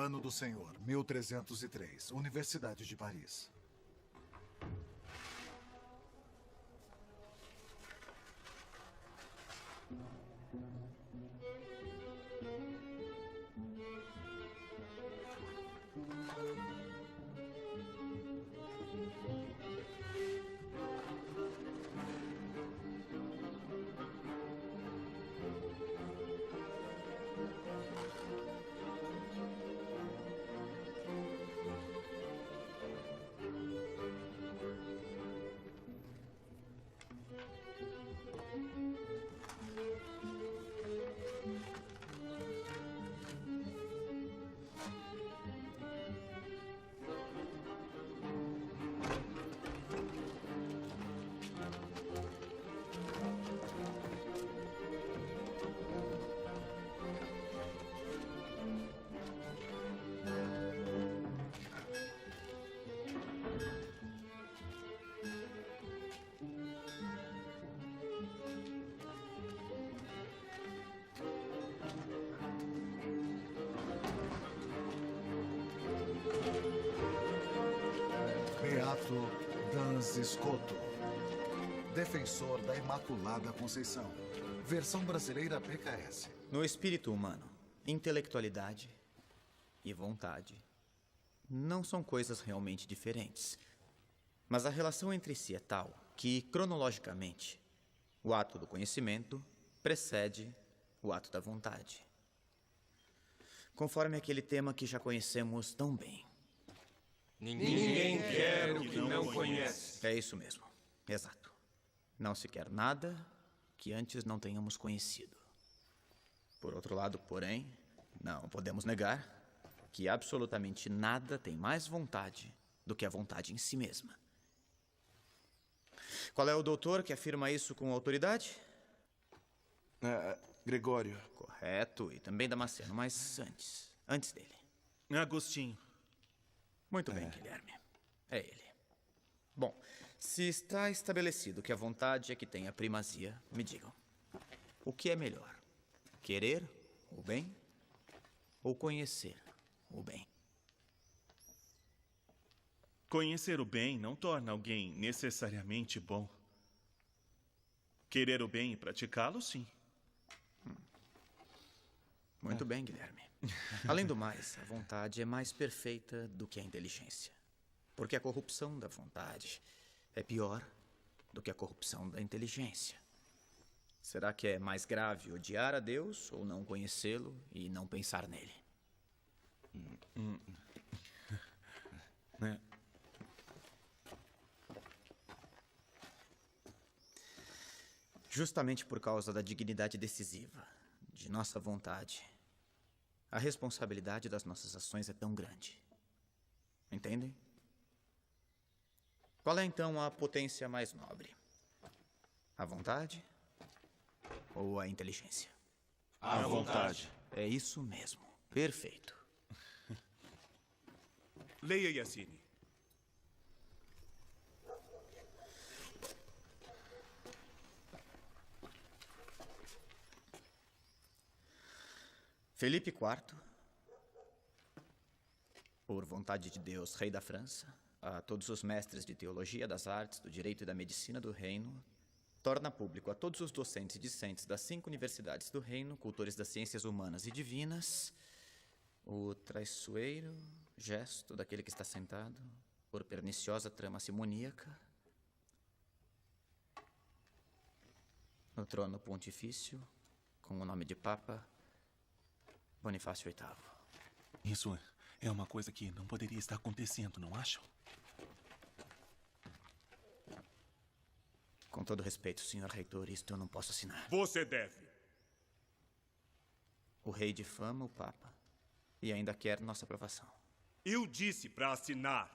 Ano do Senhor, 1303, Universidade de Paris. Beato Dans Escoto, defensor da Imaculada Conceição. Versão brasileira PKS. No espírito humano, intelectualidade e vontade não são coisas realmente diferentes. Mas a relação entre si é tal que, cronologicamente, o ato do conhecimento precede o ato da vontade. Conforme aquele tema que já conhecemos tão bem. Ninguém quer o que não conhece. É isso mesmo. Exato. Não se quer nada que antes não tenhamos conhecido. Por outro lado, porém, não podemos negar que absolutamente nada tem mais vontade do que a vontade em si mesma. Qual é o doutor que afirma isso com autoridade? Gregório. Correto, e também Damasceno, mas antes dele. Agostinho. Muito bem, Guilherme. É ele. Bom, se está estabelecido que a vontade é que tem a primazia, me digam. O que é melhor? Querer o bem ou conhecer o bem? Conhecer o bem não torna alguém necessariamente bom. Querer o bem e praticá-lo, sim. Muito bem, Guilherme. Além do mais, a vontade é mais perfeita do que a inteligência. Porque a corrupção da vontade é pior do que a corrupção da inteligência. Será que é mais grave odiar a Deus ou não conhecê-lo e não pensar nele? Justamente por causa da dignidade decisiva de nossa vontade, a responsabilidade das nossas ações é tão grande. Entendem? Qual é então a potência mais nobre? A vontade ou a inteligência? A vontade. É isso mesmo. Perfeito. Leia, Yassine. Felipe IV, por vontade de Deus, rei da França, a todos os mestres de teologia, das artes, do direito e da medicina do reino, torna público a todos os docentes e discentes das 5 universidades do reino, cultores das ciências humanas e divinas, o traiçoeiro gesto daquele que está sentado por perniciosa trama simoníaca no trono pontifício, com o nome de Papa Bonifácio VIII. Isso é uma coisa que não poderia estar acontecendo, não acham? Com todo respeito, senhor reitor, isto eu não posso assinar. Você deve. O rei difama o Papa e ainda quer nossa aprovação. Eu disse para assinar.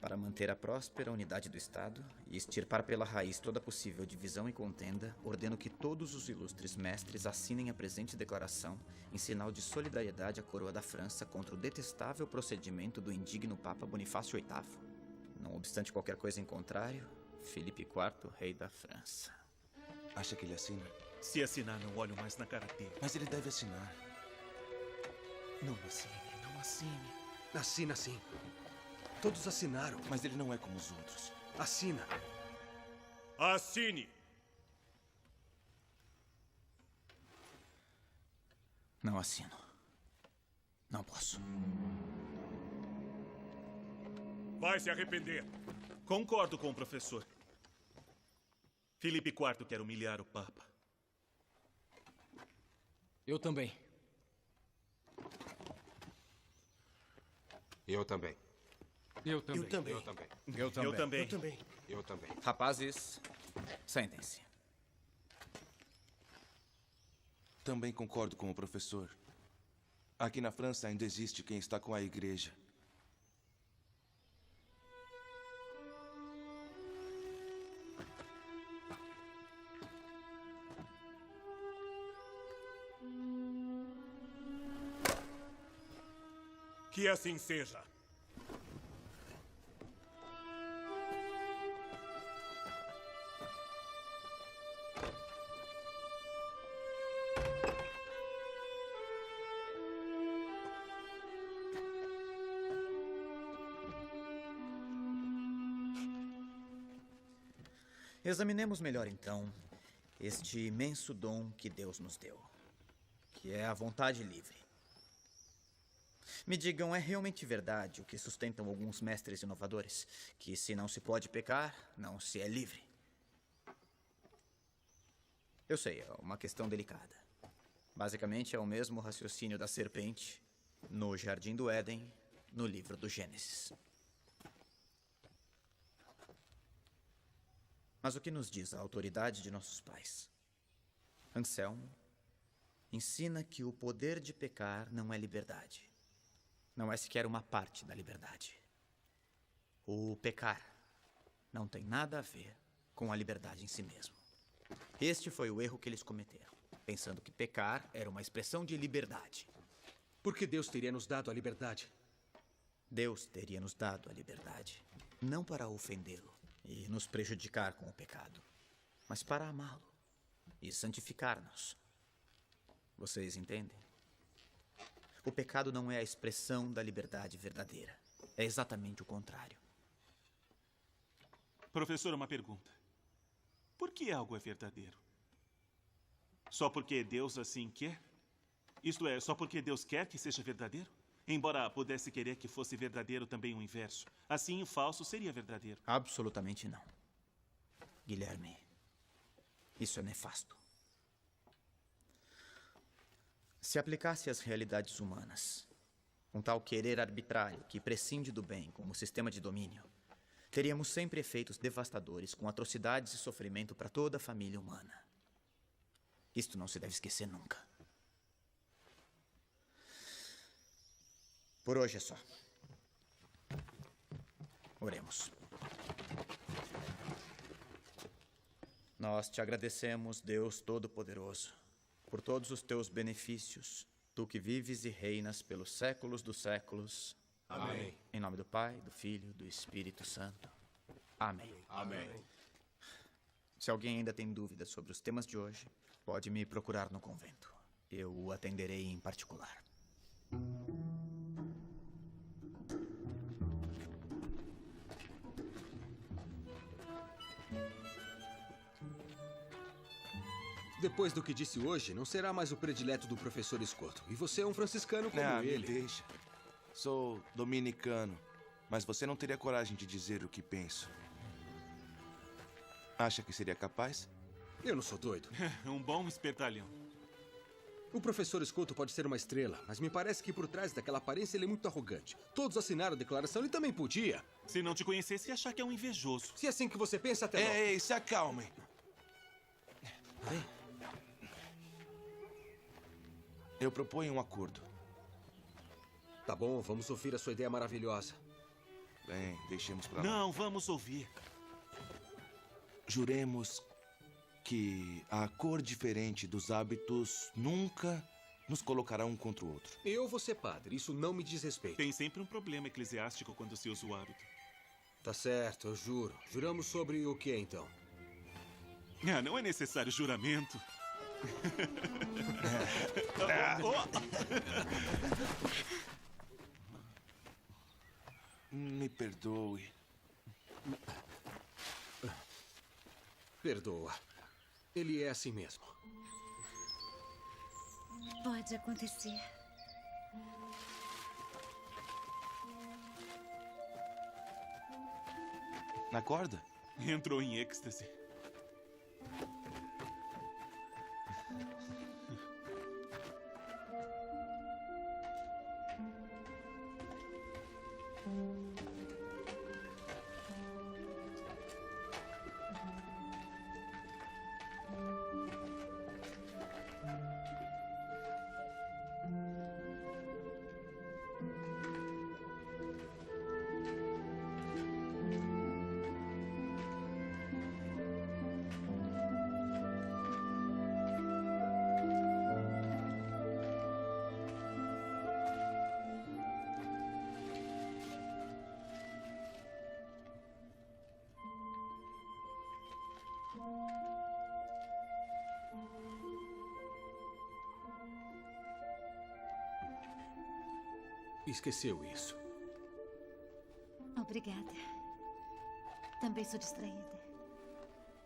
Para para manter a próspera unidade do Estado e extirpar pela raiz toda possível divisão e contenda, ordeno que todos os ilustres mestres assinem a presente declaração em sinal de solidariedade à coroa da França contra o detestável procedimento do indigno Papa Bonifácio VIII. Não obstante qualquer coisa em contrário, Filipe IV, rei da França. Acha que ele assina? Se assinar, não olho mais na cara dele. Mas ele deve assinar. Não assine, não assine. Assina sim. Todos assinaram. Mas ele não é como os outros. Assina. Assine! Não assino. Não posso. Vai se arrepender. Concordo com o professor. Filipe IV quer humilhar o Papa. Eu também. Eu também. Eu também. Eu também. Eu também. Eu também. Eu também. Rapazes, sentem-se. Também concordo com o professor. Aqui na França ainda existe quem está com a igreja. Que assim seja. Examinemos melhor, então, este imenso dom que Deus nos deu, que é a vontade livre. Me digam, é realmente verdade o que sustentam alguns mestres inovadores, que se não se pode pecar, não se é livre? Eu sei, é uma questão delicada. Basicamente é o mesmo raciocínio da serpente no Jardim do Éden, no livro do Gênesis. Mas o que nos diz a autoridade de nossos pais? Anselmo ensina que o poder de pecar não é liberdade. Não é sequer uma parte da liberdade. O pecar não tem nada a ver com a liberdade em si mesmo. Este foi o erro que eles cometeram, pensando que pecar era uma expressão de liberdade. Por que Deus teria nos dado a liberdade? Deus teria nos dado a liberdade, não para ofendê-lo e nos prejudicar com o pecado, mas para amá-lo e santificar-nos. Vocês entendem? O pecado não é a expressão da liberdade verdadeira. É exatamente o contrário. Professor, uma pergunta. Por que algo é verdadeiro? Só porque Deus assim quer? Isto é, só porque Deus quer que seja verdadeiro? Embora pudesse querer que fosse verdadeiro também o inverso. Assim, o falso seria verdadeiro. Absolutamente não. Guilherme, isso é nefasto. Se aplicasse às realidades humanas, um tal querer arbitrário que prescinde do bem como sistema de domínio, teríamos sempre efeitos devastadores com atrocidades e sofrimento para toda a família humana. Isto não se deve esquecer nunca. Por hoje é só. Oremos. Nós te agradecemos, Deus Todo-Poderoso, por todos os teus benefícios, tu que vives e reinas pelos séculos dos séculos. Amém. Em nome do Pai, do Filho, do Espírito Santo. Amém. Amém. Se alguém ainda tem dúvidas sobre os temas de hoje, pode me procurar no convento. Eu o atenderei em particular. Depois do que disse hoje, não será mais o predileto do professor Escoto. E você é um franciscano como Me ele. deixa. Sou dominicano, mas você não teria coragem de dizer o que penso. Acha que seria capaz? Eu não sou doido. Um bom espertalhão. O professor Escoto pode ser uma estrela, mas me parece que por trás daquela aparência ele é muito arrogante. Todos assinaram a declaração, ele também podia. Se não te conhecesse, ia achar que é um invejoso. Se é assim que você pensa, até logo. Ei, se acalmem. Eu proponho um acordo. Tá bom, vamos ouvir a sua ideia maravilhosa. Bem, deixemos pra lá. Não, vamos ouvir. Juremos que a cor diferente dos hábitos nunca nos colocará um contra o outro. Eu vou ser padre, isso não me diz respeito. Tem sempre um problema eclesiástico quando se usa o hábito. Tá certo, eu juro. Juramos sobre o que então? Ah, não é necessário juramento. Me perdoe. Perdoa. Ele é assim mesmo. Pode acontecer. Na corda? Entrou em êxtase. Esqueceu isso. Obrigada. Também sou distraída.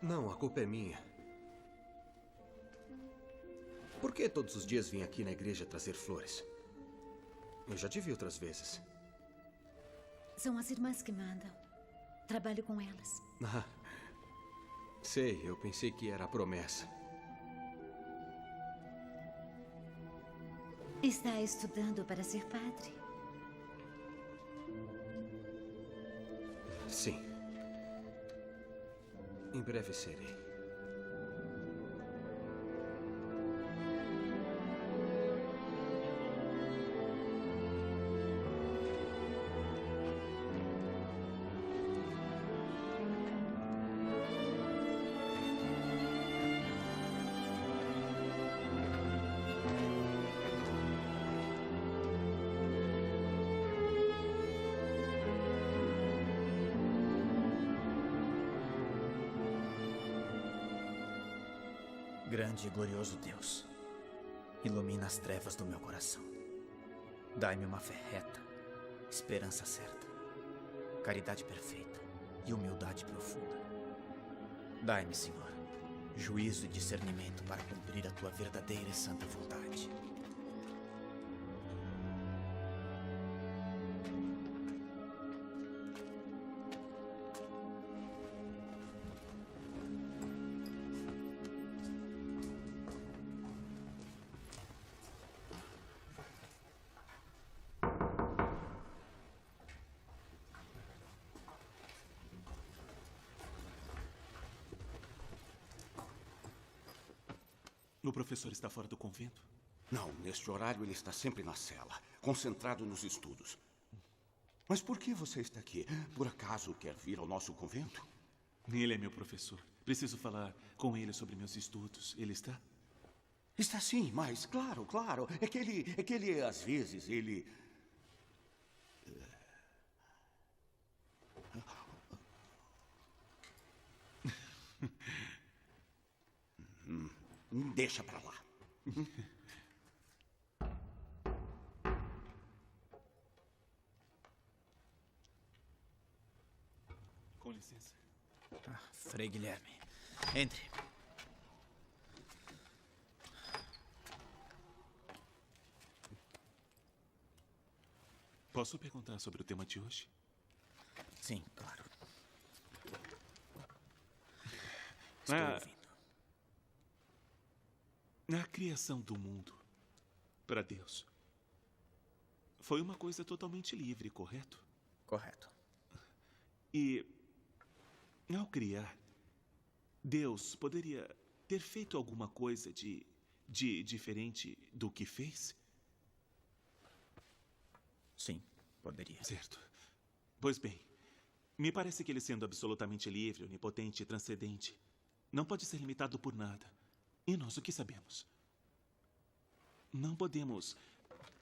Não, a culpa é minha. Por que todos os dias vim aqui na igreja trazer flores? Eu já te vi outras vezes. São as irmãs que mandam. Trabalho com elas. Ah, sei, eu pensei que era a promessa. Está estudando para ser padre? Sim. Em breve serei. Grande e glorioso Deus, ilumina as trevas do meu coração. Dai-me uma fé reta, esperança certa, caridade perfeita e humildade profunda. Dai-me, Senhor, juízo e discernimento para cumprir a tua verdadeira e santa vontade. O professor está fora do convento? Não, neste horário ele está sempre na cela, concentrado nos estudos. Mas por que você está aqui? Por acaso quer vir ao nosso convento? Ele é meu professor. Preciso falar com ele sobre meus estudos. Ele está? Está sim, mas claro, claro. É que ele às vezes, ele... Deixa pra lá. Com licença. Frei Guilherme, entre. Posso perguntar sobre o tema de hoje? Sim, claro. Estou ouvindo. A criação do mundo para Deus foi uma coisa totalmente livre, correto? Correto. E, ao criar, Deus poderia ter feito alguma coisa de diferente do que fez? Sim, poderia. Certo. Pois bem, Me parece que ele, sendo absolutamente livre, onipotente e transcendente, não pode ser limitado por nada. E nós o que sabemos? Não podemos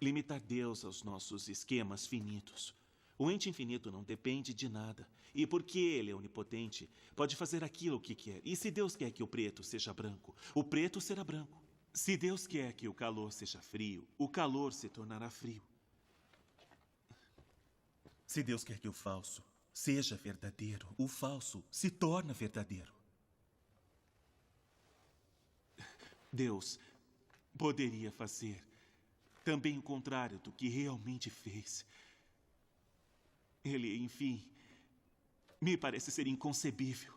limitar Deus aos nossos esquemas finitos. O ente infinito não depende de nada. E porque ele é onipotente, pode fazer aquilo que quer. E se Deus quer que o preto seja branco, o preto será branco. Se Deus quer que o calor seja frio, o calor se tornará frio. Se Deus quer que o falso seja verdadeiro, o falso se torna verdadeiro. Deus poderia fazer também o contrário do que realmente fez. Ele, enfim, me parece ser inconcebível.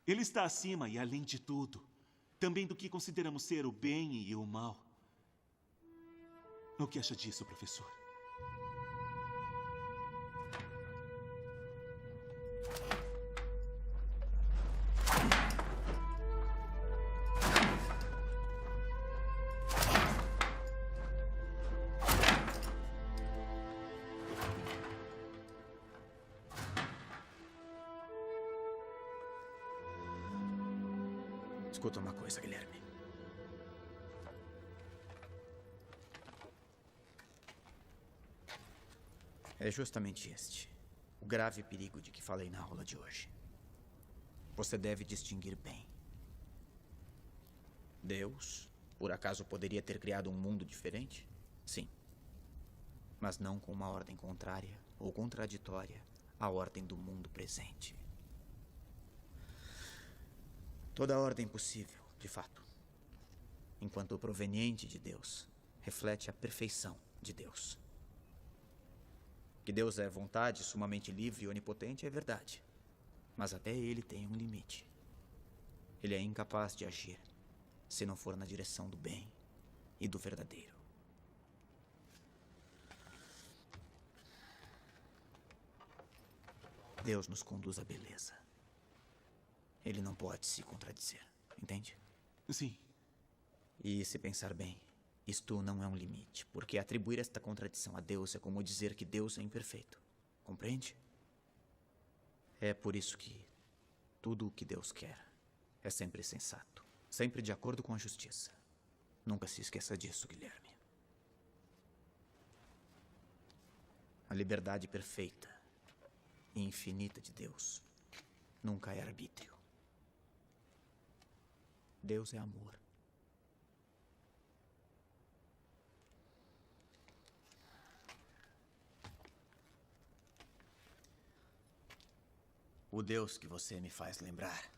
Ele está acima e além de tudo, também do que consideramos ser o bem e o mal. O que acha disso, professor? Escuta uma coisa, Guilherme. É justamente este o grave perigo de que falei na aula de hoje. Você deve distinguir bem. Deus, por acaso, poderia ter criado um mundo diferente? Sim. Mas não com uma ordem contrária ou contraditória à ordem do mundo presente. Toda ordem possível, de fato, enquanto proveniente de Deus, reflete a perfeição de Deus. Que Deus é vontade sumamente livre e onipotente é verdade, mas até ele tem um limite. Ele é incapaz de agir se não for na direção do bem e do verdadeiro. Deus nos conduz à beleza. Ele não pode se contradizer, entende? Sim. E se pensar bem, isto não é um limite, porque atribuir esta contradição a Deus é como dizer que Deus é imperfeito. Compreende? É por isso que tudo o que Deus quer é sempre sensato, sempre de acordo com a justiça. Nunca se esqueça disso, Guilherme. A liberdade perfeita e infinita de Deus nunca é arbítrio. Deus é amor. O Deus que você me faz lembrar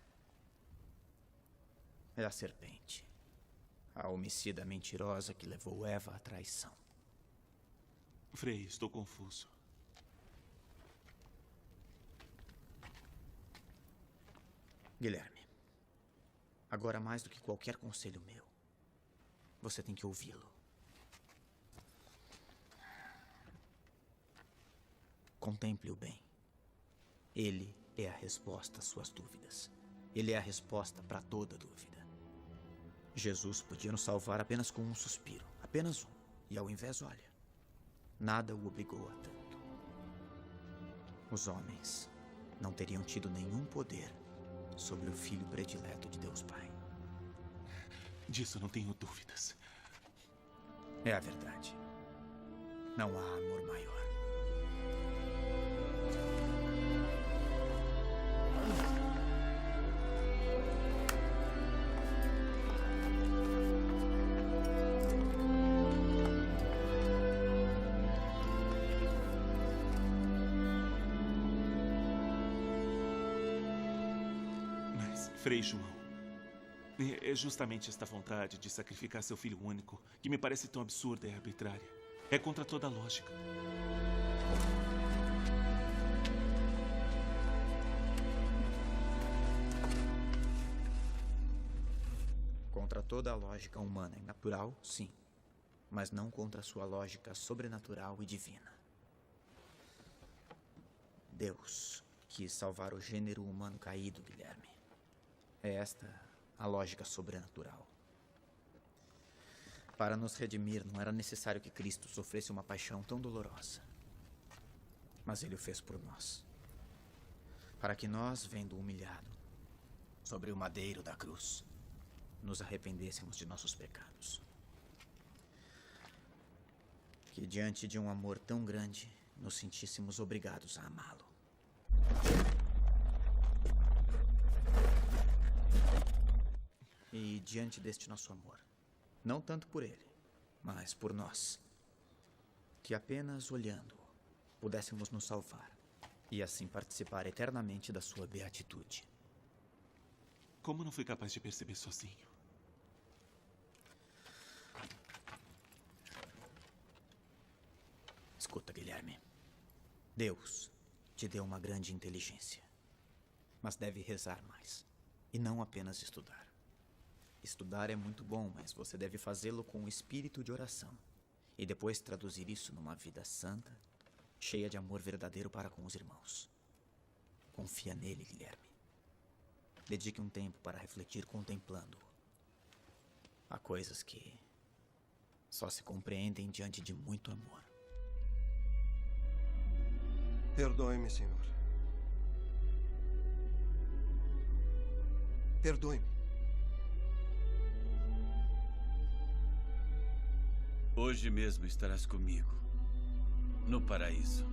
é a serpente, a homicida mentirosa que levou Eva à traição. Frei, estou confuso. Guilherme, agora mais do que qualquer conselho meu, você tem que ouvi-lo. Contemple-o bem. Ele é a resposta às suas dúvidas. Ele é a resposta para toda dúvida. Jesus podia nos salvar apenas com um suspiro, apenas um. E ao invés, olha, nada o obrigou a tanto. Os homens não teriam tido nenhum poder sobre o filho predileto de Deus Pai. Disso não tenho dúvidas. É a verdade. Não há amor maior. Mas, Frei João, é justamente esta vontade de sacrificar seu filho único que me parece tão absurda e arbitrária. É contra toda a lógica. Contra toda a lógica humana e natural, sim. Mas não contra sua lógica sobrenatural e divina. Deus quis salvar o gênero humano caído, Guilherme. É esta a lógica sobrenatural. Para nos redimir, não era necessário que Cristo sofresse uma paixão tão dolorosa. Mas ele o fez por nós. Para que nós, vendo humilhado sobre o madeiro da cruz, nos arrependêssemos de nossos pecados. Que diante de um amor tão grande, nos sentíssemos obrigados a amá-lo. E diante deste nosso amor, não tanto por ele, mas por nós, que apenas olhando-o pudéssemos nos salvar e assim participar eternamente da sua beatitude. Como não fui capaz de perceber sozinho? Escuta, Guilherme. Deus te deu uma grande inteligência, mas deve rezar mais e não apenas estudar. Estudar é muito bom, mas você deve fazê-lo com o espírito de oração e depois traduzir isso numa vida santa, cheia de amor verdadeiro para com os irmãos. Confia nele, Guilherme. Dedique um tempo para refletir contemplando-o. Há coisas que só se compreendem diante de muito amor. Perdoe-me, senhor. Perdoe-me. Hoje mesmo estarás comigo, no paraíso.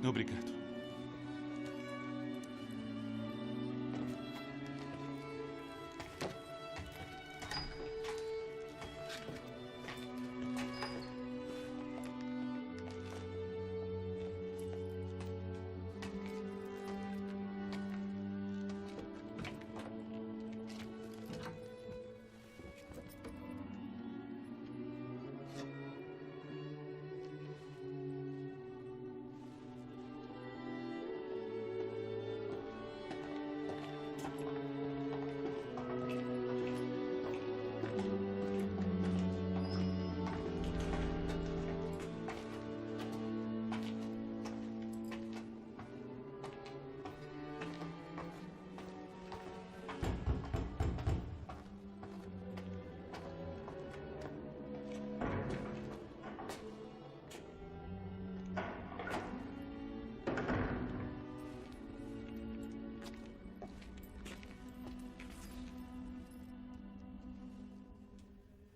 Obrigado.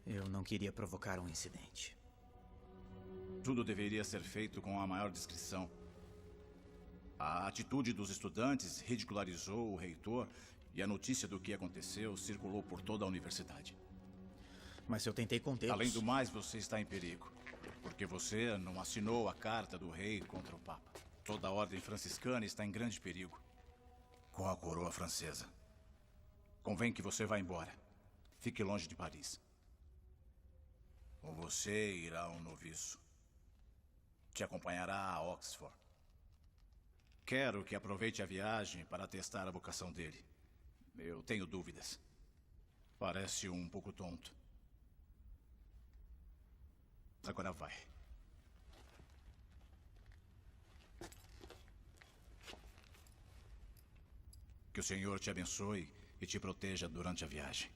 Eu não queria provocar um incidente. Tudo deveria ser feito com a maior discrição. A atitude dos estudantes ridicularizou o reitor e a notícia do que aconteceu circulou por toda a universidade. Mas eu tentei contê-los. Além do mais, você está em perigo, porque você não assinou a carta do rei contra o Papa. Toda a ordem franciscana está em grande perigo com a coroa francesa. Convém que você vá embora. Fique longe de Paris. Ou você irá a um noviço. Te acompanhará a Oxford. Quero que aproveite a viagem para testar a vocação dele. Eu tenho dúvidas. Parece um pouco tonto. Agora vai. Que o Senhor te abençoe e te proteja durante a viagem.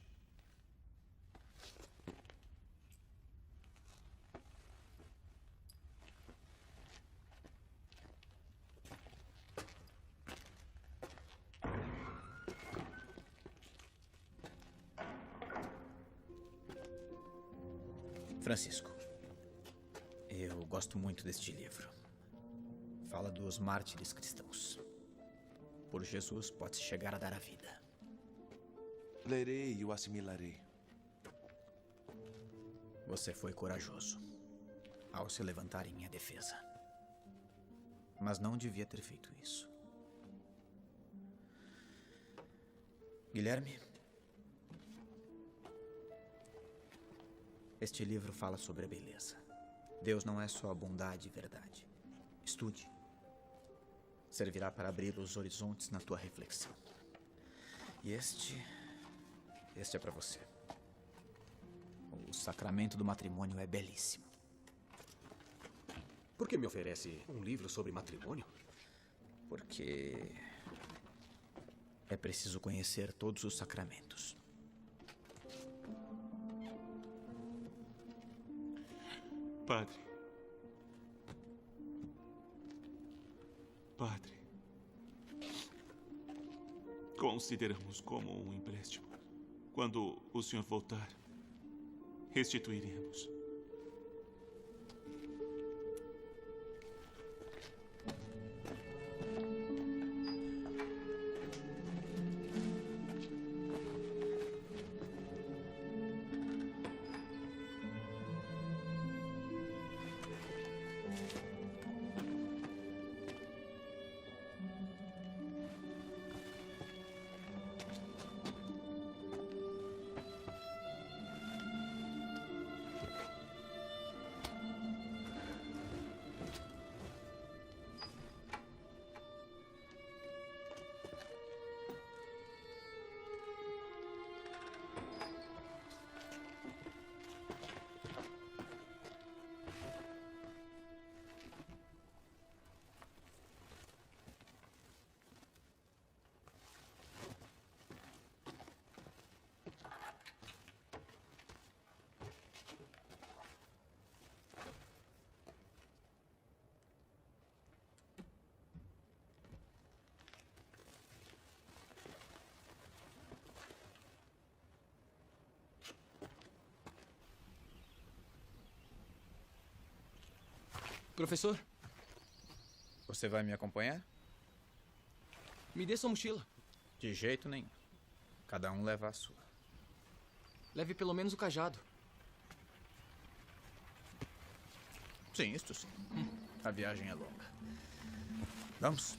Francisco, eu gosto muito deste livro. Fala dos mártires cristãos. Por Jesus pode-se chegar a dar a vida. Lerei e o assimilarei. Você foi corajoso ao se levantar em minha defesa. Mas não devia ter feito isso. Guilherme, este livro fala sobre a beleza. Deus não é só bondade e verdade. Estude. Servirá para abrir os horizontes na tua reflexão. E este é para você. O sacramento do matrimônio é belíssimo. Por que me oferece um livro sobre matrimônio? Porque é preciso conhecer todos os sacramentos. Padre. Padre. Consideramos como um empréstimo. Quando o senhor voltar, restituiremos. Professor, Você vai me acompanhar? me dê sua mochila. De jeito nenhum. Cada um leva a sua. Leve pelo menos o cajado. Sim, isto sim. A viagem é longa. Vamos.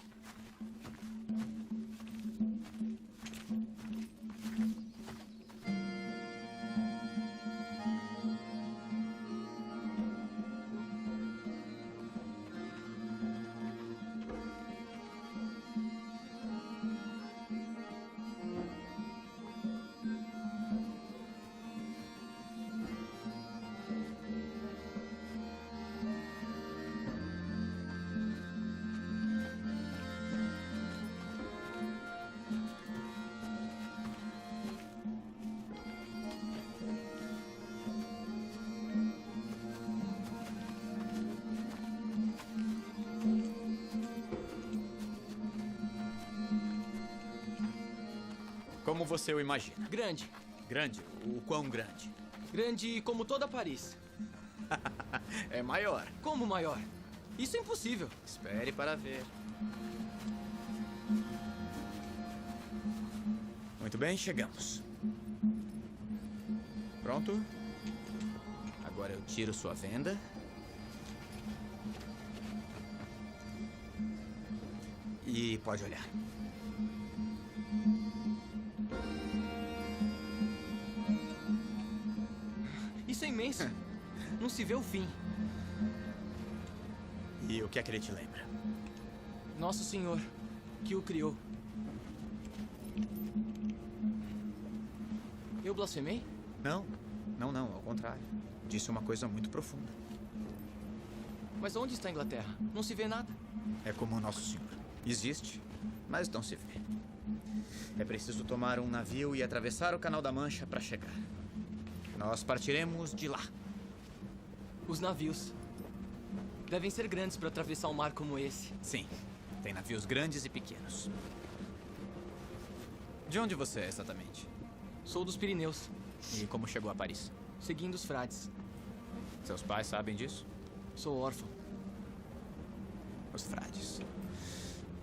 Como você o imagina? Grande. Grande? O quão grande? Grande como toda Paris. É maior. Como maior? Isso é impossível. Espere para ver. Muito bem, chegamos. Pronto? Agora eu tiro sua venda. E pode olhar. Isso é imenso. Não se vê o fim. E o que é que ele te lembra? Nosso Senhor, que o criou. Eu blasfemei? Não, ao contrário. Disse uma coisa muito profunda. Mas onde está a Inglaterra? Não se vê nada. É como o Nosso Senhor. Existe, mas não se vê. É preciso tomar um navio e atravessar o Canal da Mancha para chegar. Nós partiremos de lá. Os navios devem ser grandes para atravessar um mar como esse. Sim, tem navios grandes e pequenos. De onde você é exatamente? Sou dos Pirineus. E como chegou a Paris? Seguindo os frades. Seus pais sabem disso? Sou órfão. Os frades.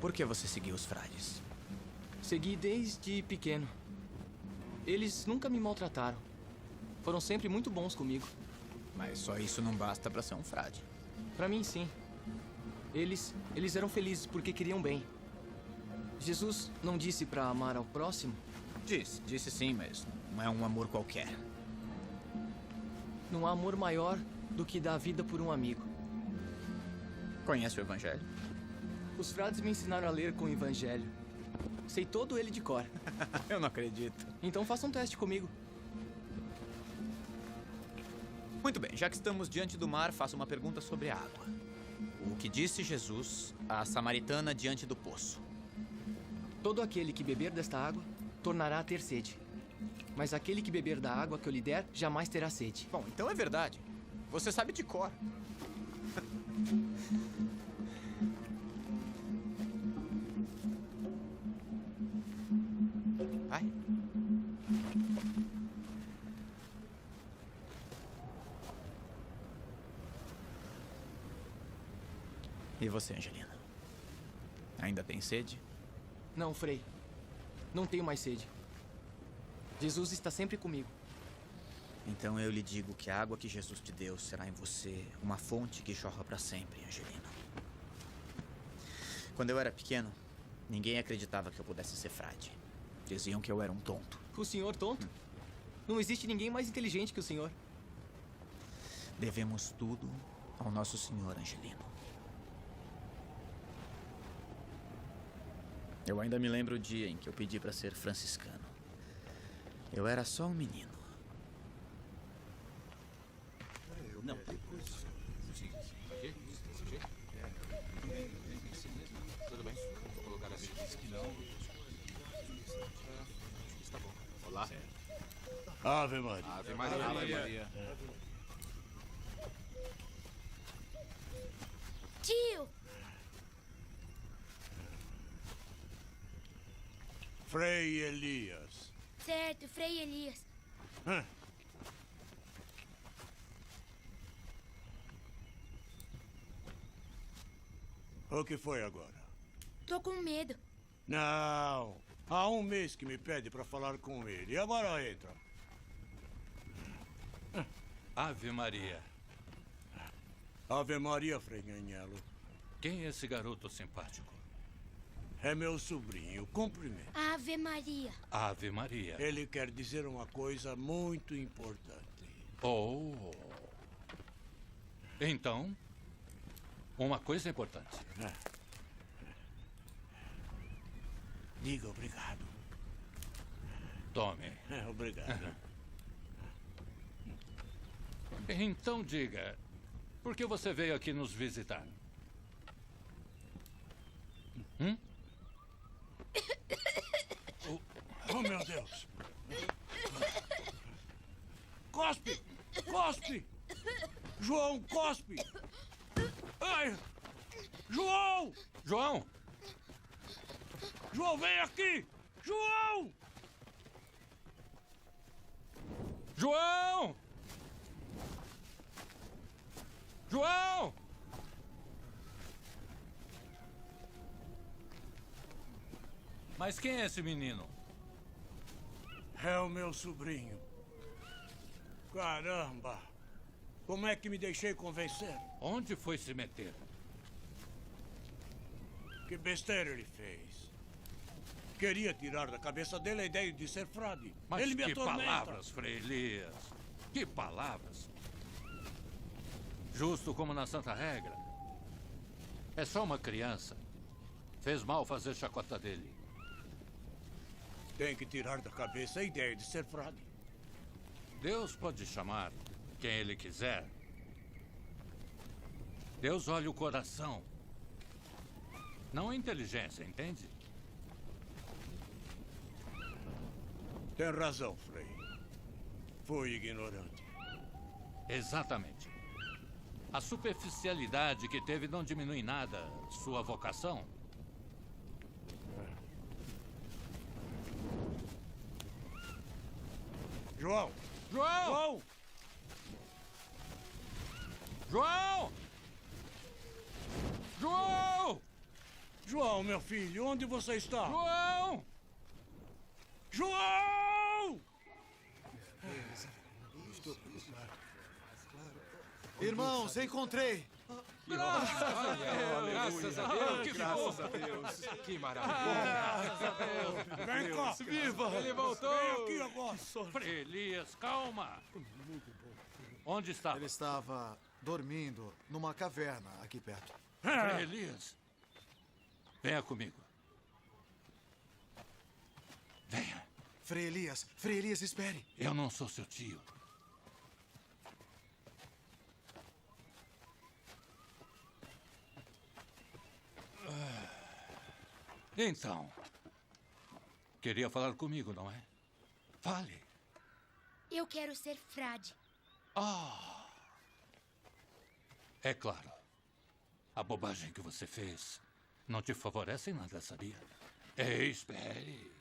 Por que você seguiu os frades? Segui desde pequeno. Eles nunca me maltrataram. Foram sempre muito bons comigo. Mas só isso não basta para ser um frade. Para mim, sim. Eles eram felizes porque queriam bem. Jesus não disse para amar ao próximo? Disse sim, mas não é um amor qualquer. Não há amor maior do que dar a vida por um amigo. Conhece o Evangelho? Os frades me ensinaram a ler com o Evangelho. Sei todo ele de cor. Eu não acredito. Então faça um teste comigo. Muito bem, já que estamos diante do mar, faço uma pergunta sobre a água. O que disse Jesus à samaritana diante do poço? Todo aquele que beber desta água tornará a ter sede. Mas aquele que beber da água que eu lhe der jamais terá sede. Bom, então é verdade. Você sabe de cor. Vai. E você, Angelina? Ainda tem sede? Não, Frei. Não tenho mais sede. Jesus está sempre comigo. Então eu lhe digo que a água que Jesus te deu será em você uma fonte que jorra para sempre, Angelina. Quando eu era pequeno, ninguém acreditava que eu pudesse ser frade. Diziam que eu era um tonto. O senhor tonto? Não existe ninguém mais inteligente que o senhor. Devemos tudo ao nosso Senhor, Angelino. Eu ainda me lembro o dia em que eu pedi para ser franciscano. Eu era só um menino. Não. Tudo bem? Vou colocar assim. Que não. Está bom. Olá. Ave Maria. Ave Maria. Ave Maria. Tio! Frei Elias. Certo, Frei Elias. O que foi agora? Tô com medo. Não. Há um mês que me pede para falar com ele. E agora entra. Ave Maria. Ave Maria, Frei Agnello. Quem é esse garoto simpático? É meu sobrinho. Cumprimento. Ave Maria. Ave Maria. Ele quer dizer uma coisa muito importante. Oh. Então, uma coisa importante. Diga obrigado. Tome. Obrigado. Então diga, por que você veio aqui nos visitar? Oh, meu Deus. Cospe! Cospe! João, cospe! Ai! João! João! João, vem aqui! João! João! João! Mas quem é esse menino? É o meu sobrinho. Caramba! Como é que me deixei convencer? Onde foi se meter? Que besteira ele fez. Queria tirar da cabeça dele a ideia de ser frade. Mas ele me que atormenta. palavras, Frei Elias. Que palavras. Justo como na Santa Regra. É só uma criança. Fez mal fazer chacota dele. Tem que tirar da cabeça a ideia de ser frade. Deus pode chamar quem ele quiser. Deus olha o coração. Não a inteligência, entende? Tem razão, Frei. Fui ignorante. Exatamente. A superficialidade que teve não diminui nada sua vocação. João! João! João! João! João, meu filho, onde você está? João! João! Irmãos, encontrei! Graças a Deus! Graças a Deus! Que maravilha! Graças a Deus! Vem cá! Viva! Ele voltou! Vem aqui agora! Frei Elias, calma! Onde estava? Ele estava dormindo numa caverna aqui perto. Frei Elias, venha comigo. Venha. Frei Elias, espere. Eu não sou seu tio. Então, queria falar comigo, não é? Fale. Eu quero ser frade. É claro. A bobagem que você fez não te favorece em nada, sabia? Espere.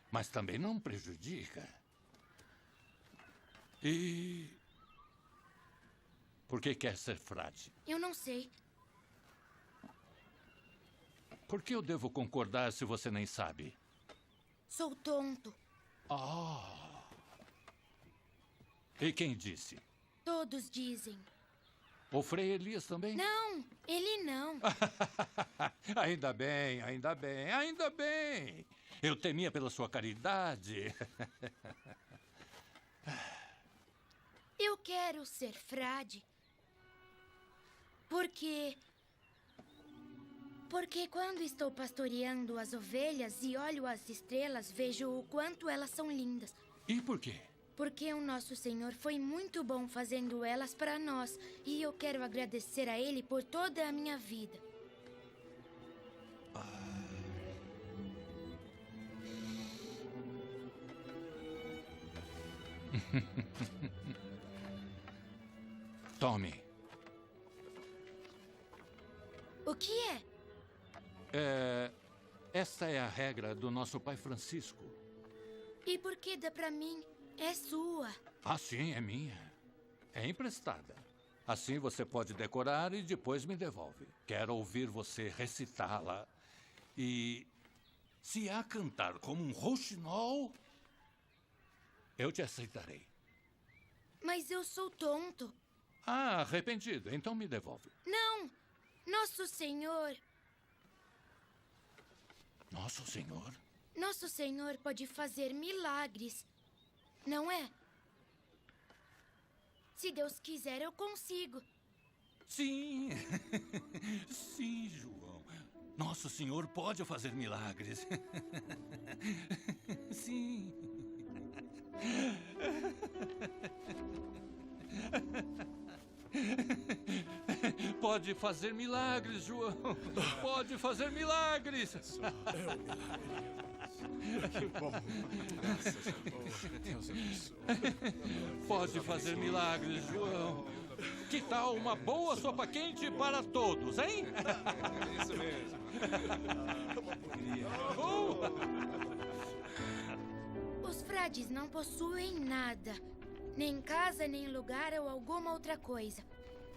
Mas também não prejudica. E... por que quer ser frade? Eu não sei. Por que eu devo concordar se você nem sabe? Sou tonto. E quem disse? Todos dizem. O Frei Elias também? Não, ele não. Ainda bem, ainda bem, ainda bem. Eu temia pela sua caridade. Eu quero ser frade. Porque quando estou pastoreando as ovelhas e olho as estrelas, vejo o quanto elas são lindas. E por quê? Porque o nosso Senhor foi muito bom fazendo elas para nós. E eu quero agradecer a Ele por toda a minha vida. Tome. O que é? Essa é a regra do nosso pai Francisco. E por que dá pra mim? É sua. Ah, sim, é minha. É emprestada. Assim você pode decorar e depois me devolve. Quero ouvir você recitá-la. E se a cantar como um rouxinol, eu te aceitarei. Mas eu sou tonto. Ah, arrependido. Então me devolve. Não! Nosso Senhor... Nosso Senhor? Nosso Senhor pode fazer milagres, não é? Se Deus quiser, eu consigo. Sim! Sim, João. Nosso Senhor pode fazer milagres. Sim. Pode fazer milagres, João. Pode fazer milagres. É um milagre. Que bom. Graças a Deus. Deus abençoe. Pode fazer milagres, João. Que tal uma boa sopa quente para todos, hein? É isso mesmo. Os frades não possuem nada. Nem casa, nem lugar ou alguma outra coisa.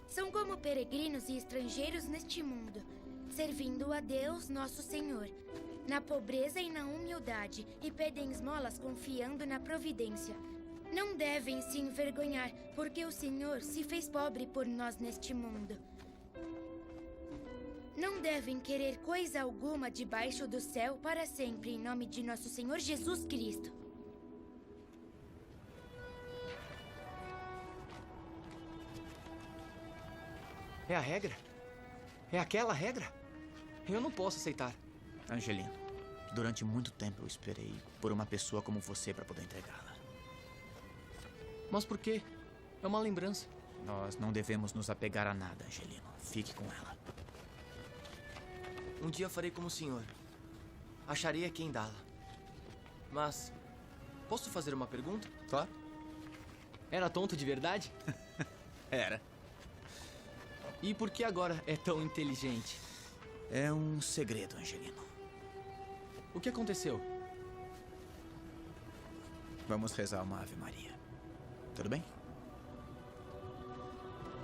São como peregrinos e estrangeiros neste mundo, servindo a Deus, nosso Senhor, na pobreza e na humildade, e pedem esmolas confiando na providência. Não devem se envergonhar, porque o Senhor se fez pobre por nós neste mundo. Não devem querer coisa alguma debaixo do céu para sempre, em nome de nosso Senhor Jesus Cristo. É a regra? É aquela regra? Eu não posso aceitar. Angelino, durante muito tempo eu esperei por uma pessoa como você para poder entregá-la. Mas por quê? É uma lembrança. Nós não devemos nos apegar a nada, Angelino. Fique com ela. Um dia farei como o senhor. Acharei a quem dá-la. Mas, posso fazer uma pergunta? Claro. Era tonto de verdade? Era. E por que agora é tão inteligente? É um segredo, Angelino. O que aconteceu? Vamos rezar uma Ave Maria. Tudo bem?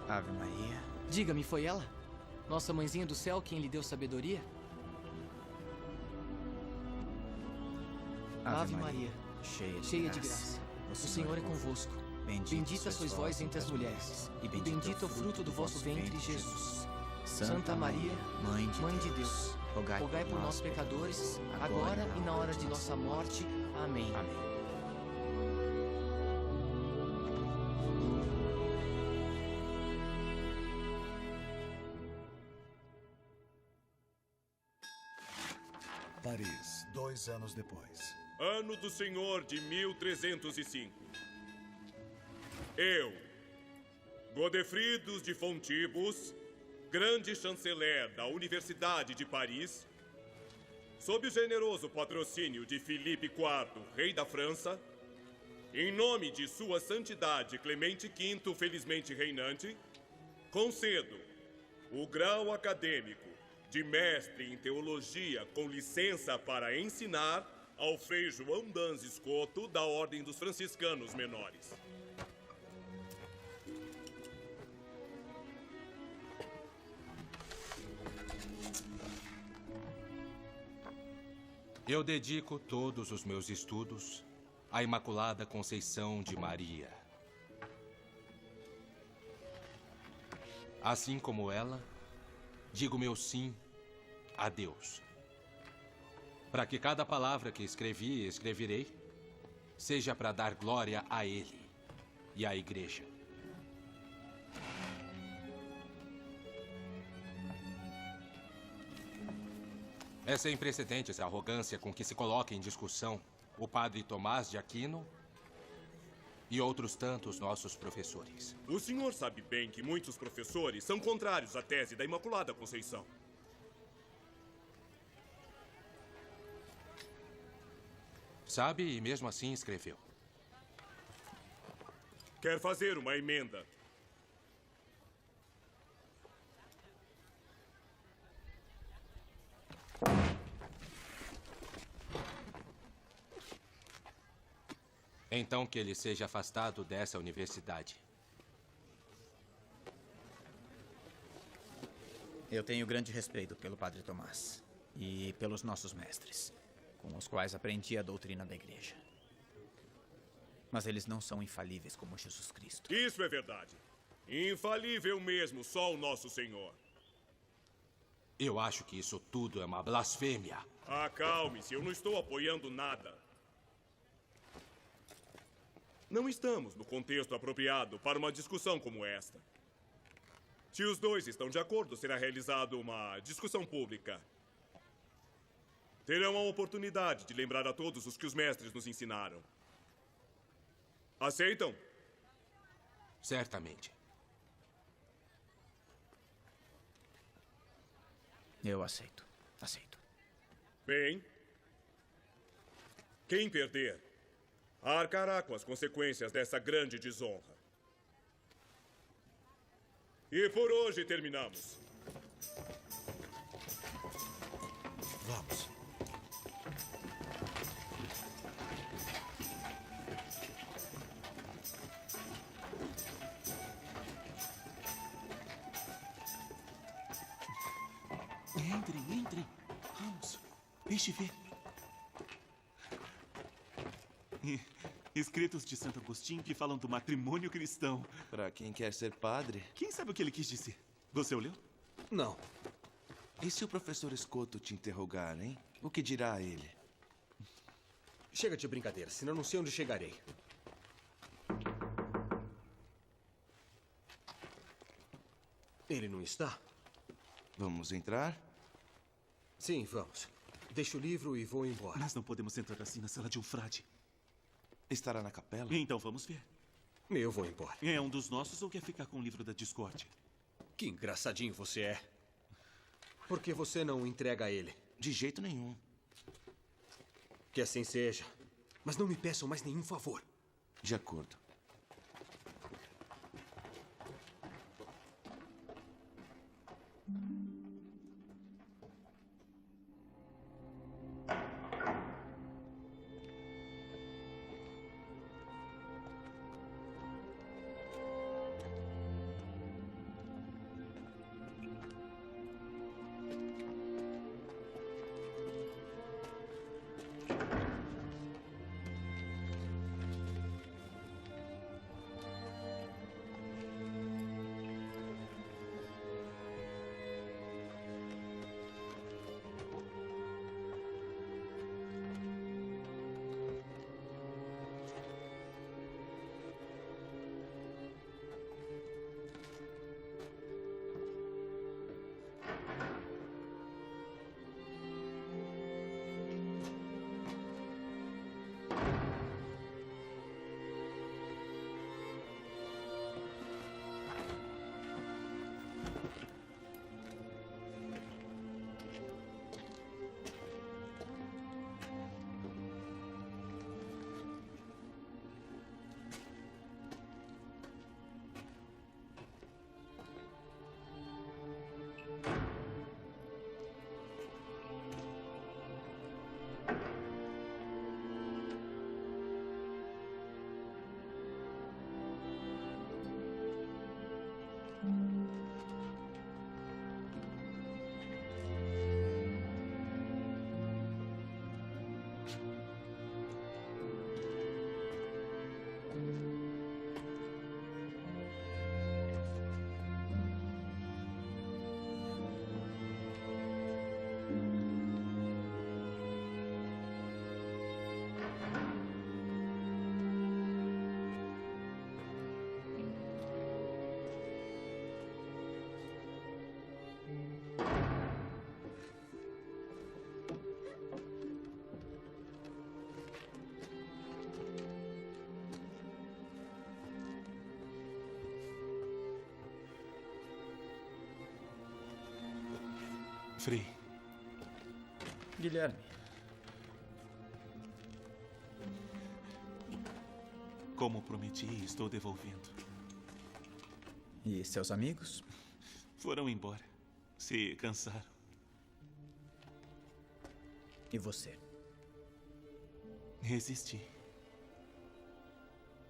Ave Maria. Diga-me, foi ela? Nossa mãezinha do céu quem lhe deu sabedoria? Ave Maria, cheia de graça. O Senhor é convosco. Bendita sois vós entre as mulheres, e bendito é o fruto do vosso ventre, Jesus. Santa Maria, Mãe de Deus, rogai por nós, pecadores, agora e na hora de nossa morte. Amém. Amém. Paris, 2 anos depois. Ano do Senhor de 1305. Eu, Godefridos de Fontibus, grande chanceler da Universidade de Paris, sob o generoso patrocínio de Filipe IV, rei da França, em nome de Sua Santidade Clemente V, felizmente reinante, Concedo o grau acadêmico de mestre em teologia com licença para ensinar ao Frei João Danz Escoto, da Ordem dos Franciscanos Menores. Eu dedico todos os meus estudos à Imaculada Conceição de Maria. Assim como ela, digo meu sim a Deus. Para que cada palavra que escrevi e escreverei seja para dar glória a Ele e à Igreja. É sem precedentes a arrogância com que se coloca em discussão o padre Tomás de Aquino e outros tantos nossos professores. O senhor sabe bem que muitos professores são contrários à tese da Imaculada Conceição. Sabe, e mesmo assim escreveu. Quer fazer uma emenda? Então que ele seja afastado dessa universidade. Eu tenho grande respeito pelo Padre Tomás e pelos nossos mestres, com os quais aprendi a doutrina da Igreja. Mas eles não são infalíveis como Jesus Cristo. Isso é verdade. Infalível mesmo, só o nosso Senhor. Eu acho que isso tudo é uma blasfêmia. Acalme-se, eu não estou apoiando nada. Não estamos no contexto apropriado para uma discussão como esta. Se os dois estão de acordo, será realizada uma discussão pública. Terão a oportunidade de lembrar a todos os que os mestres nos ensinaram. Aceitam? Certamente. Eu aceito. Aceito. Bem, quem perder arcará com as consequências dessa grande desonra. E por hoje terminamos. Vamos. Entrem. Vamos. Deixe ver. Escritos de Santo Agostinho que falam do matrimônio cristão. Para quem quer ser padre. Quem sabe o que ele quis dizer? Você o leu? Não. E se o professor Escoto te interrogar, hein? O que dirá a ele? Chega de brincadeira, senão não sei onde chegarei. Ele não está? Vamos entrar? Sim, vamos. Deixo o livro e vou embora. Nós não podemos entrar assim na sala de um frade. Estará na capela? Então vamos ver. Eu vou embora. É um dos nossos ou quer ficar com o livro da discórdia? Que engraçadinho você é. Por que você não entrega a ele? De jeito nenhum. Que assim seja. Mas não me peçam mais nenhum favor. De acordo. Frei. Guilherme. Como prometi, estou devolvendo. E seus amigos? Foram embora. Se cansaram. E você? Resisti.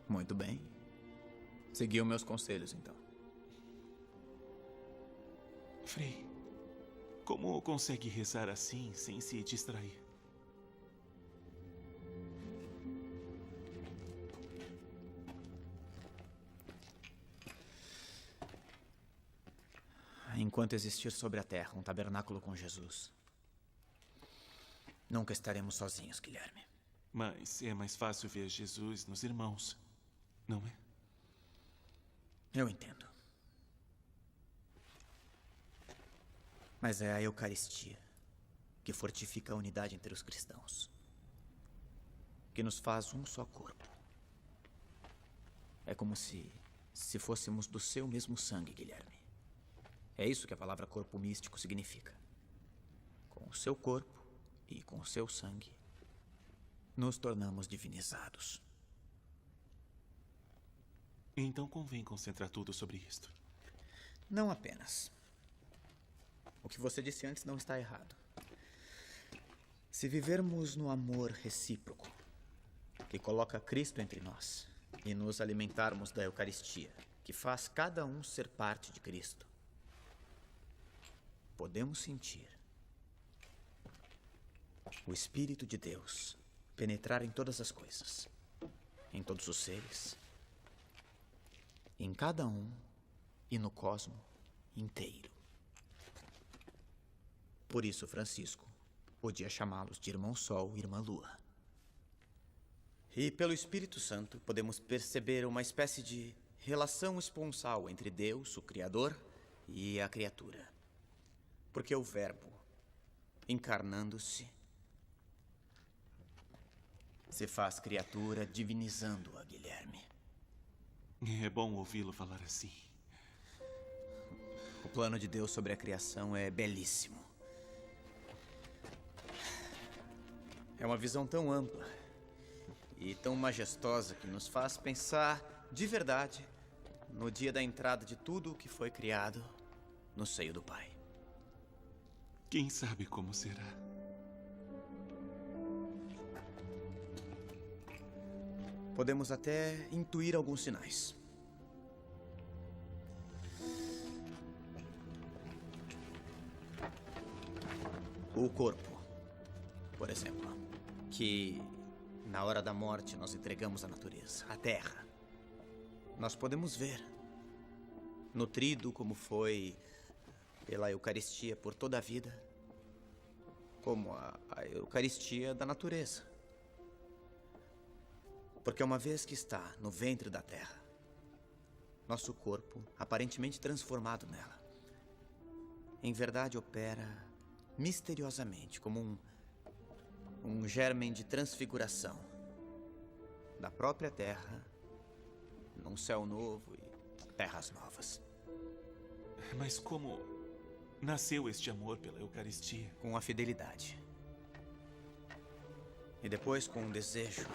Muito bem. Seguiu meus conselhos, então. Frei, como consegue rezar assim sem se distrair? Enquanto existir sobre a terra um tabernáculo com Jesus, nunca estaremos sozinhos, Guilherme. Mas é mais fácil ver Jesus nos irmãos, não é? Eu entendo. Mas é a Eucaristia que fortifica a unidade entre os cristãos, que nos faz um só corpo. É como se fôssemos do seu mesmo sangue, Guilherme. É isso que a palavra corpo místico significa. Com o seu corpo e com o seu sangue, nos tornamos divinizados. Então convém concentrar tudo sobre isto. Não apenas. O que você disse antes não está errado. Se vivermos no amor recíproco, que coloca Cristo entre nós, e nos alimentarmos da Eucaristia, que faz cada um ser parte de Cristo, podemos sentir o Espírito de Deus penetrar em todas as coisas, em todos os seres, em cada um e no cosmo inteiro. Por isso, Francisco podia chamá-los de Irmão Sol e Irmã Lua. E pelo Espírito Santo podemos perceber uma espécie de relação esponsal entre Deus, o Criador, e a criatura. Porque o Verbo, encarnando-se, se faz criatura divinizando-a, Guilherme. É bom ouvi-lo falar assim. O plano de Deus sobre a criação é belíssimo. É uma visão tão ampla e tão majestosa que nos faz pensar de verdade no dia da entrada de tudo o que foi criado no seio do Pai. Quem sabe como será? Podemos até intuir alguns sinais. O corpo, por exemplo, que na hora da morte nós entregamos à natureza, à terra. Nós podemos ver, nutrido como foi pela Eucaristia por toda a vida, como a Eucaristia da natureza. Porque uma vez que está no ventre da terra, nosso corpo, aparentemente transformado nela, em verdade opera misteriosamente como um germen de transfiguração da própria terra num céu novo e terras novas. Mas como nasceu este amor pela Eucaristia? Com a fidelidade. E depois com um desejo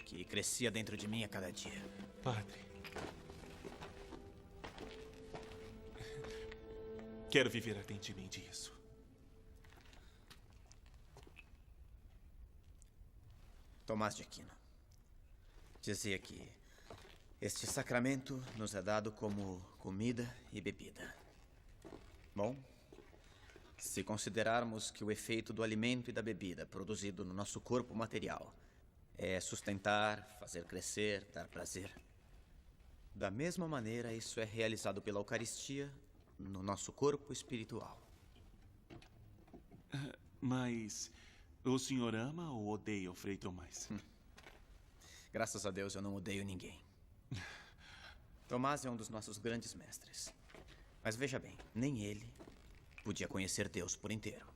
que crescia dentro de mim a cada dia. Padre, quero viver ardentemente isso. Tomás de Aquino dizia que este sacramento nos é dado como comida e bebida. Bom, se considerarmos que o efeito do alimento e da bebida produzido no nosso corpo material é sustentar, fazer crescer, dar prazer, da mesma maneira isso é realizado pela Eucaristia no nosso corpo espiritual. Mas o senhor ama ou odeia o Frei Tomás? Graças a Deus eu não odeio ninguém. Tomás é um dos nossos grandes mestres. Mas veja bem, nem ele podia conhecer Deus por inteiro.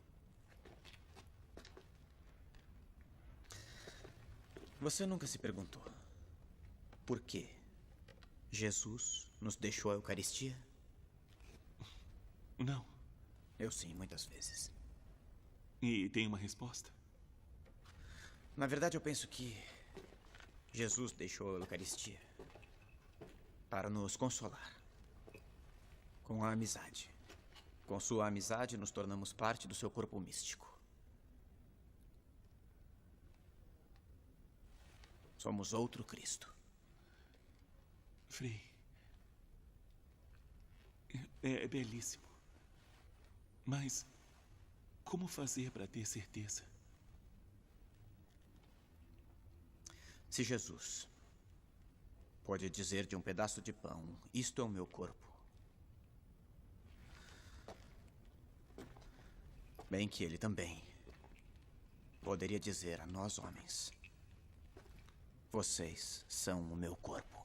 Você nunca se perguntou por que Jesus nos deixou a Eucaristia? Não. Eu sim, muitas vezes. E tem uma resposta? Na verdade, eu penso que Jesus deixou a Eucaristia para nos consolar com a amizade. Com sua amizade, nos tornamos parte do seu corpo místico. Somos outro Cristo. Frei, é belíssimo. Mas como fazer para ter certeza? Se Jesus pode dizer de um pedaço de pão, isto é o meu corpo, bem que ele também poderia dizer a nós homens, vocês são o meu corpo.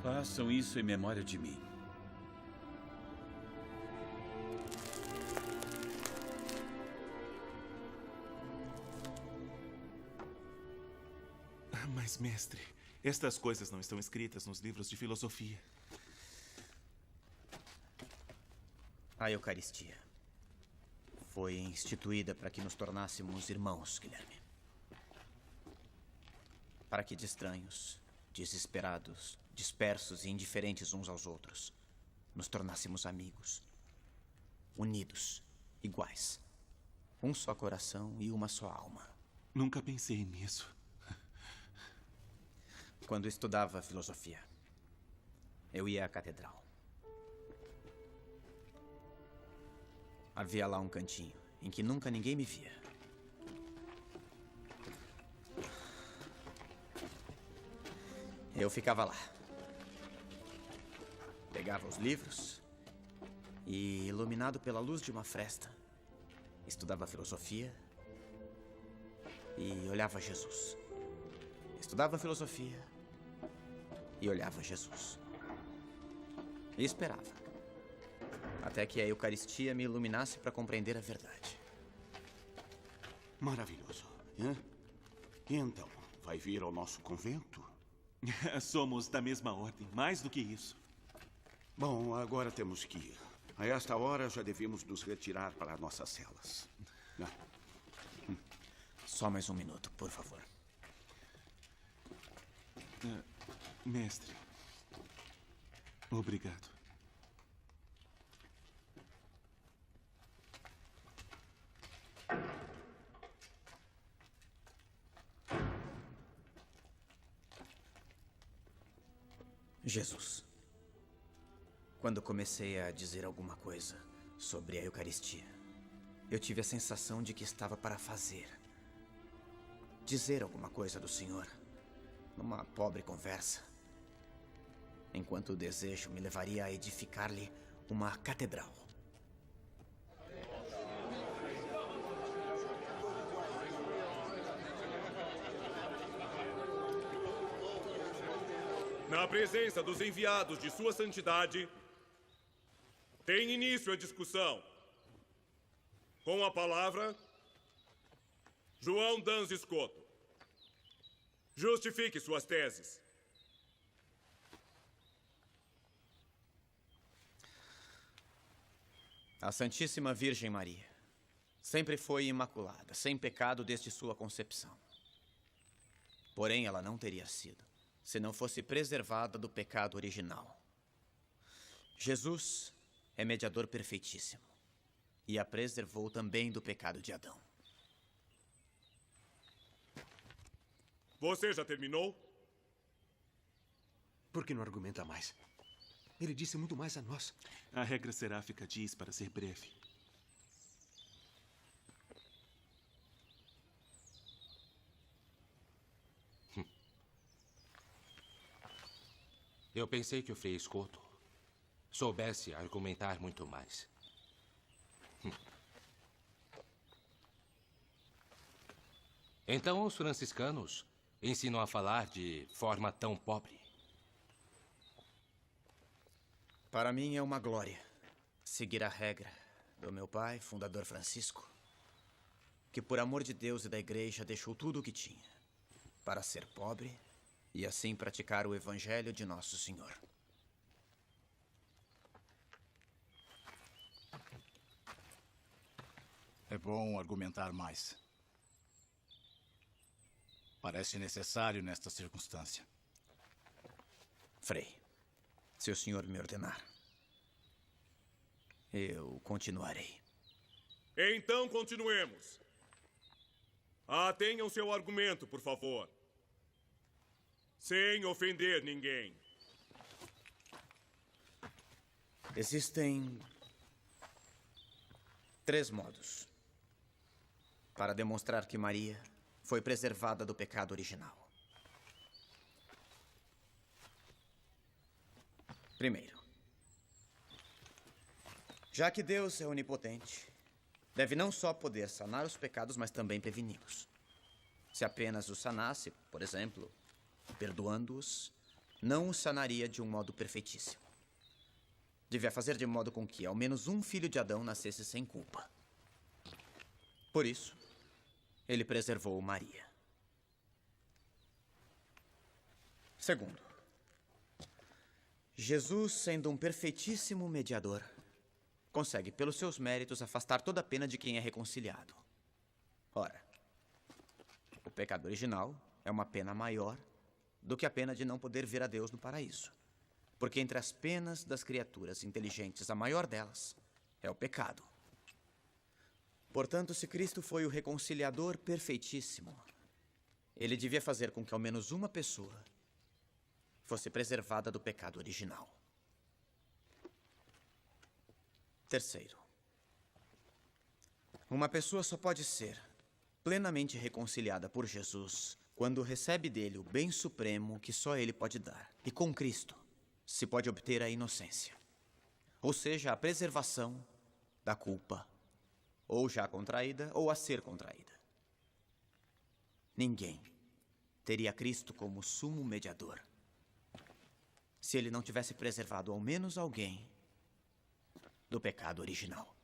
Façam isso em memória de mim. Mas, mestre, estas coisas não estão escritas nos livros de filosofia. A Eucaristia foi instituída para que nos tornássemos irmãos, Guilherme. Para que de estranhos, desesperados, dispersos e indiferentes uns aos outros, nos tornássemos amigos, unidos, iguais. Um só coração e uma só alma. Nunca pensei nisso. Quando estudava filosofia, eu ia à catedral. Havia lá um cantinho em que nunca ninguém me via. Eu ficava lá. Pegava os livros e, iluminado pela luz de uma fresta, estudava filosofia e olhava Jesus. Estudava filosofia e olhava Jesus. E esperava. Até que a Eucaristia me iluminasse para compreender a verdade. Maravilhoso. E então, vai vir ao nosso convento? Somos da mesma ordem, mais do que isso. Bom, agora temos que ir. A esta hora já devemos nos retirar para nossas celas. Só mais um minuto, por favor. Mestre, obrigado. Jesus. Quando comecei a dizer alguma coisa sobre a Eucaristia, eu tive a sensação de que estava para dizer alguma coisa do Senhor, numa pobre conversa, enquanto o desejo me levaria a edificar-lhe uma catedral. Na presença dos enviados de Sua Santidade, tem início a discussão. Com a palavra, João Dans Escoto. Justifique suas teses. A Santíssima Virgem Maria sempre foi imaculada, sem pecado desde sua concepção. Porém, ela não teria sido se não fosse preservada do pecado original. Jesus é mediador perfeitíssimo e a preservou também do pecado de Adão. Você já terminou? Por que não argumenta mais? Ele disse muito mais a nós. A regra seráfica diz para ser breve. Eu pensei que o Frei Escoto soubesse argumentar muito mais. Então os franciscanos ensinam a falar de forma tão pobre. Para mim é uma glória seguir a regra do meu pai, fundador Francisco, que por amor de Deus e da Igreja deixou tudo o que tinha para ser pobre e assim praticar o Evangelho de Nosso Senhor. É bom argumentar mais. Parece necessário nesta circunstância. Frei, se o senhor me ordenar, eu continuarei. Então continuemos. Tenham seu argumento, por favor. Sem ofender ninguém. Existem 3 modos para demonstrar que Maria foi preservada do pecado original. Primeiro, já que Deus é onipotente, deve não só poder sanar os pecados, mas também preveni-los. Se apenas os sanasse, por exemplo, perdoando-os, não os sanaria de um modo perfeitíssimo. Devia fazer de modo com que ao menos um filho de Adão nascesse sem culpa. Por isso, ele preservou Maria. Segundo, Jesus, sendo um perfeitíssimo mediador, consegue, pelos seus méritos, afastar toda a pena de quem é reconciliado. Ora, o pecado original é uma pena maior do que a pena de não poder ver a Deus no paraíso. Porque entre as penas das criaturas inteligentes, a maior delas é o pecado. Portanto, se Cristo foi o reconciliador perfeitíssimo, ele devia fazer com que ao menos uma pessoa fosse preservada do pecado original. Terceiro, uma pessoa só pode ser plenamente reconciliada por Jesus quando recebe dele o bem supremo que só ele pode dar. E com Cristo se pode obter a inocência, ou seja, a preservação da culpa, ou já contraída ou a ser contraída. Ninguém teria Cristo como sumo mediador se ele não tivesse preservado ao menos alguém do pecado original.